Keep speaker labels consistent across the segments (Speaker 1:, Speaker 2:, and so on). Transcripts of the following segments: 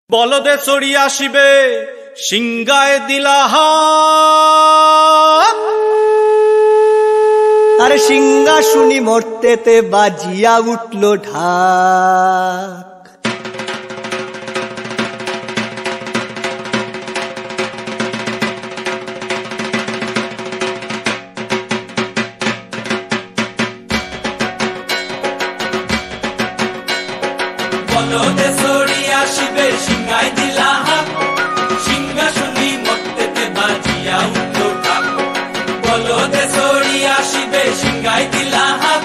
Speaker 1: বলদে চড়ি আসিবে সিংগায় দিলা হাত।
Speaker 2: আরে সিংহা শুনি মরতেতে বাজিয়া উঠল ঢাক।
Speaker 1: বলদে চড়ি আসিবে সিংগায় দিলা হাত। সিংহা শুনি মরতেতে বাজিয়া উঠল ঢাক। বলদে চড়ি আসিবে সিংগায় দিলা হাত।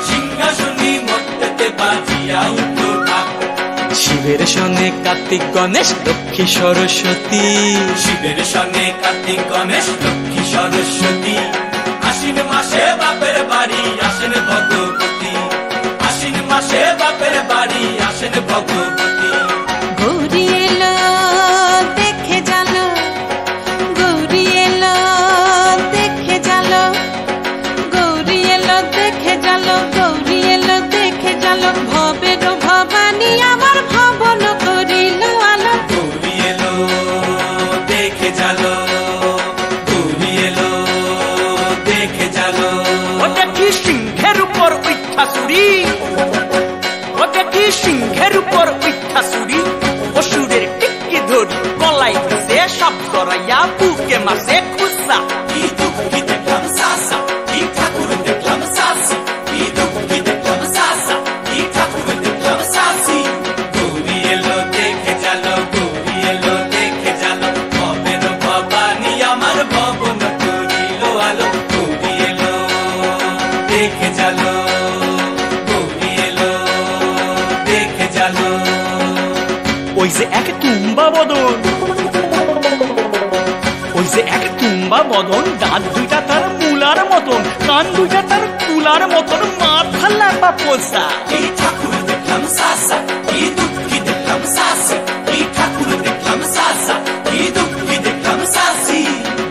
Speaker 1: সিংহা শুনি মরতেতে বাজিয়া উঠল ঢাক। শিবের সঙ্গে কার্তিক গণেশ লক্ষ্মী সরস্বতী। শিবের সঙ্গে কার্তিক গণেশ লক্ষ্মী সরস্বতী। আশ্বিন মাসে বাপের বাড়ি আসেন ভগবতী। আশ্বিন মাসে বাপের বাড়ি আসেন ভগবতী।
Speaker 3: গৌরী এলো দেখে জানো, গৌরী এলো দেখে জানো, গৌরী এলো দেখে জানো, গৌরী এলো দেখে জানো। ভবের ভবানী আমার ভবন করিল আলো।
Speaker 1: গৌরী এলো দেখে জালো, গৌরী এলো দেখে জালো। ও দেখি সিংহের উপর উঠা চুরি, ও দেখি সিংহের উপর উঠা চুরি। অসুরের টিকি ধরি গলায় দিছে সব জড়াইয়া বুকে মাসে খুসা। কি দুঃখী দেখলাম সাসা, কি ঠাকুর দেখলাম সাসি। কি দুঃখী দেখলাম সাসা, কি ঠাকুর দেখলাম সাসি। গৌরী এলো দেখে জালো, গৌরী এলো দেখে জালো। ভবের ভবানী আমার ভবন করিল আলো। গৌরী এলো দেখে জালো, গৌরী এলো দেখে জালো। ওই যে এক তুম্বা বদন, ওই যে এক তুম্বা বদন। দাঁত দুইটা তার মূলার মতন, কান দুইটা তার তুলার মতন, মাথা লাপা পোষা। কি ঠাকুর দেখলাম সাসা, কি দুঃখী দেখলাম সাসি। কি ঠাকুর দেখলাম সাসা, কি দুঃখী দেখলাম সাসি।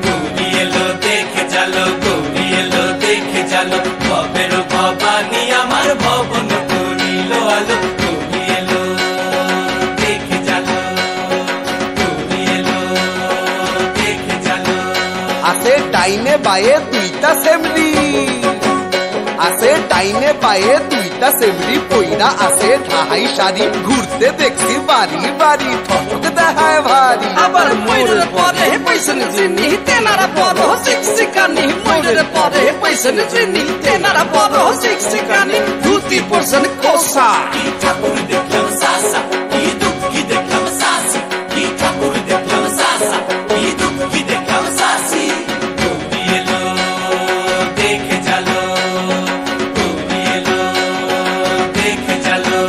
Speaker 1: গৌরী এলো দেখে জালো, গৌরী এলো দেখে জালো। ভবের ভবানী আমার ভবন করিল আলো। গৌরী এলো দেখে জালো, গৌরী এলো দেখে জালো।
Speaker 2: আছে ডাইনে বায়ে দুইটা সেমরি, আছে ডাইনে বায়ে দুইটা সেমরি। পইরা আছে ঢাহাই শাড়ি, ঘুরতে দেখছি বাড়ি বাড়ি, ঠক দেখায় ভারী।
Speaker 4: আবার ময়ূরের পরে পয়সন চিনি, তেনারা বড় শিক্ষিকানি। ময়ূরের পরে পয়সন চিনি, তেনারা বড় শিক্ষিকানি। ধুতি পরশন কোসা।
Speaker 1: কি ঠাকুর দেখলাম সাসা, কি দুঃখী দেখলাম সাসি। কি ঠাকুর দেখলাম সাসা, কি দুঃখী দেখলাম সাসি। গৌরী এলো দেখে জালো, গৌরী এলো দেখে জালো,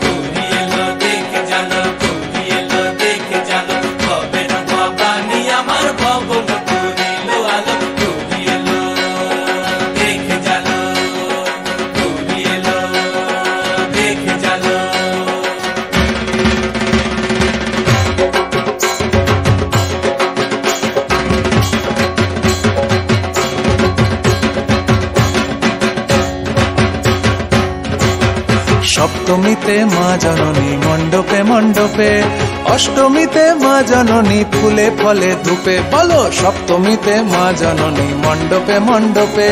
Speaker 1: গৌরী এলো দেখে জালো, গৌরী এলো দেখে জালো। ভবের ভবানী আমার ভবন করিল আলো। গৌরী এলো দেখে জালো, গৌরী এলো দেখে জালো।
Speaker 5: সপ্তমীতে মা জননী মণ্ডপে মণ্ডপে, অষ্টমীতে মা জননী ফুলে ফলে ধূপে। বলো সপ্তমীতে মা জননী মণ্ডপে মণ্ডপে,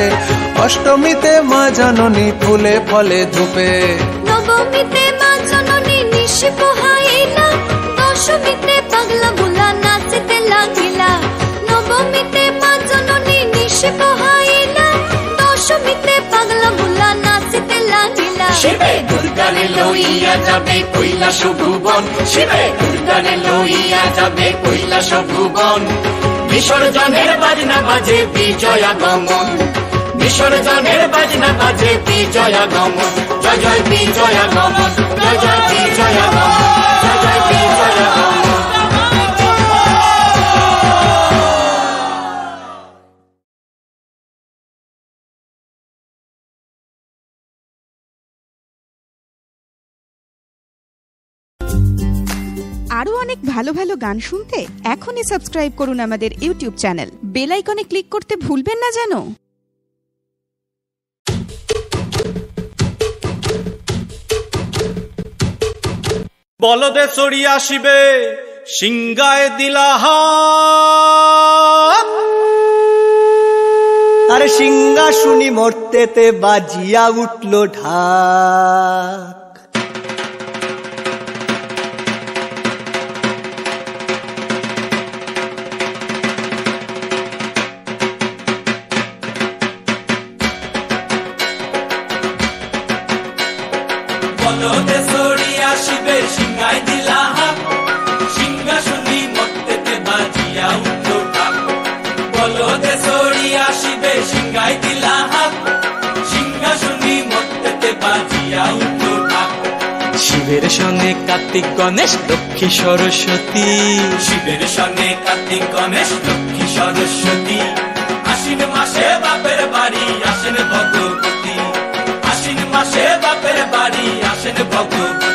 Speaker 5: অষ্টমীতে মা জননী ফুলে ফলে ধূপে।
Speaker 3: নবমীতে মা জননী নিশি পোহাইলা, দশমীতে পাগলা বুলা নাচতে লাগিলা। নবমীতে মা জননী নিশি পোহাইলা, দশমীতে পাগলা বুলা নাচতে লাগিলা।
Speaker 1: শিবে দুর্গারে লইয়া যাবে কৈলাস ভুবন। শিবে দুর্গারে লইয়া যাবে কৈলাস ভুবন। বিসর্জনের বাজনা বাজে বিজয়া গমন, বিসর্জনের বাজনা বাজে বিজয়া গমন। জয় জয় বিজয়া গমন, জয় জয় বিজয়া গমন, জয় জয় বিজয়া গমন।
Speaker 6: আরো অনেক ভালো ভালো গান শুনতে এখনই সাবস্ক্রাইব করুন আমাদের ইউটিউব চ্যানেল। বেল আইকনে ক্লিক করতে ভুলবেন না যেন।
Speaker 1: বলদে চড়ি আসিবে সিংগায় দিলাহা
Speaker 7: আরে সিংহা শুনি মরতেতে বাজিয়া উঠল ঢাক
Speaker 1: বলদে চড়ি আসিবে সিংগায় দিলাহা সিংহা শুনি মরতেতে বাজিয়া উঠল ঢাক বলদে চড়ি আসিবে সিংগায় দিলাহা সিংহা শুনি মরতেতে বাজিয়া উঠল ঢাক শিবের সঙ্গে কার্তিক গণেশ লক্ষ্মী সরস্বতী শিবের সঙ্গে কার্তিক গণেশ লক্ষ্মী সরস্বতী আশ্বিন মাসে বাপের বাড়ি আসেন ভগবতী আশ্বিন মাসে বাপের বাড়ি আসেন ভগবতী